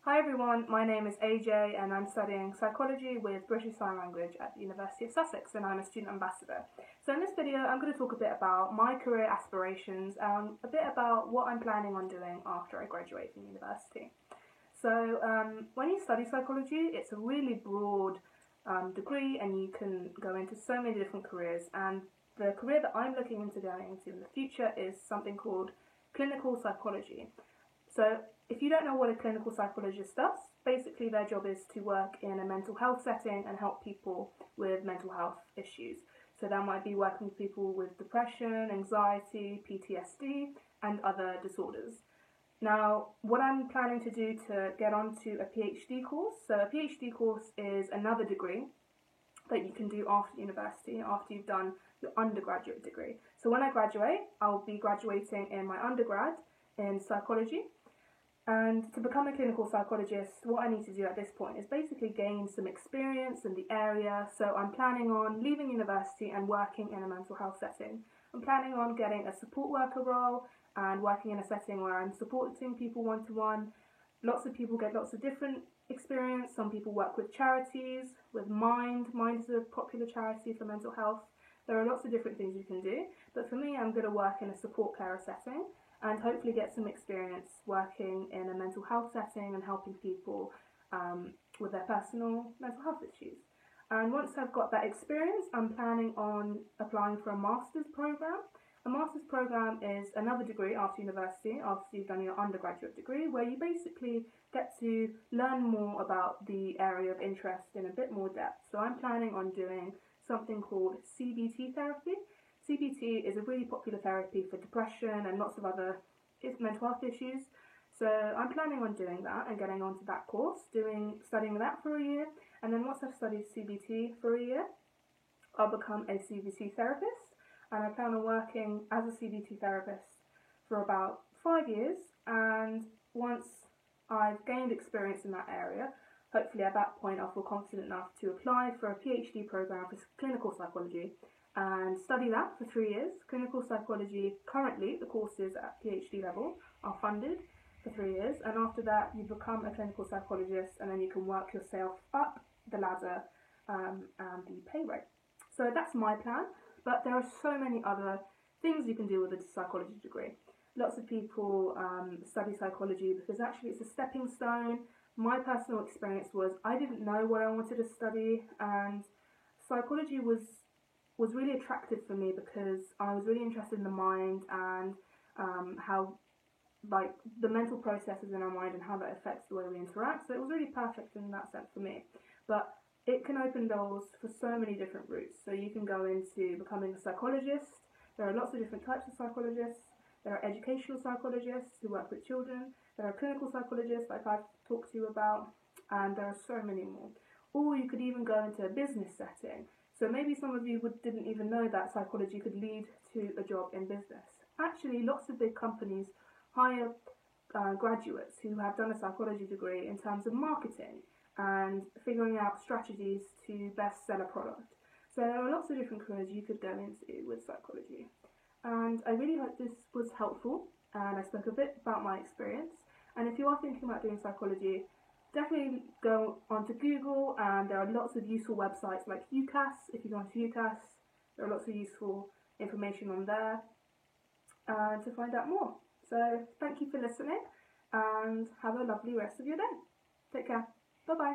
Hi everyone, my name is AJ and I'm studying psychology with British Sign Language at the University of Sussex, and I'm a student ambassador. So in this video I'm going to talk a bit about my career aspirations and a bit about what I'm planning on doing after I graduate from university. So when you study psychology, it's a really broad degree and you can go into so many different careers, and the career that I'm looking into going into in the future is something called clinical psychology. So if you don't know what a clinical psychologist does, basically their job is to work in a mental health setting and help people with mental health issues. So that might be working with people with depression, anxiety, PTSD, and other disorders. Now, what I'm planning to do to get onto a PhD course, so a PhD course is another degree that you can do after university, after you've done your undergraduate degree. So when I graduate, I'll be graduating in my undergrad in psychology. And to become a clinical psychologist, what I need to do at this point is basically gain some experience in the area. So I'm planning on leaving university and working in a mental health setting. I'm planning on getting a support worker role and working in a setting where I'm supporting people one-to-one. Lots of people get lots of different experience. Some people work with charities, with Mind. Mind is a popular charity for mental health. There are lots of different things you can do. But for me, I'm going to work in a support carer setting and hopefully get some experience working in a mental health setting and helping people with their personal mental health issues. And once I've got that experience, I'm planning on applying for a master's program. A master's program is another degree after university, after you've done your undergraduate degree, where you basically get to learn more about the area of interest in a bit more depth. So I'm planning on doing something called CBT therapy. CBT is a really popular therapy for depression and lots of other mental health issues. So I'm planning on doing that and getting onto that course, studying that for a year, and then once I've studied CBT for a year, I'll become a CBT therapist, and I plan on working as a CBT therapist for about 5 years, and once I've gained experience in that area, hopefully at that point I'll feel confident enough to apply for a PhD program for clinical psychology and study that for 3 years. Clinical psychology, currently the courses at PhD level are funded for 3 years, and after that you become a clinical psychologist and then you can work yourself up the ladder and the pay rate. So that's my plan, but there are so many other things you can do with a psychology degree. Lots of people study psychology because actually it's a stepping stone. My personal experience was I didn't know what I wanted to study, and psychology was really attractive for me because I was really interested in the mind and how, like, the mental processes in our mind and how that affects the way we interact. So it was really perfect in that sense for me. But it can open doors for so many different routes. So you can go into becoming a psychologist. There are lots of different types of psychologists. There are educational psychologists who work with children. There are clinical psychologists like I've talked to you about, and there are so many more. Or you could even go into a business setting. So maybe some of you didn't even know that psychology could lead to a job in business. Actually, lots of big companies hire graduates who have done a psychology degree in terms of marketing and figuring out strategies to best sell a product. So there are lots of different careers you could go into with psychology. And I really hope this was helpful, and I spoke a bit about my experience. And if you are thinking about doing psychology, definitely go onto Google, and there are lots of useful websites like UCAS. If you go onto UCAS, there are lots of useful information on there to find out more. So thank you for listening, and have a lovely rest of your day. Take care. Bye bye.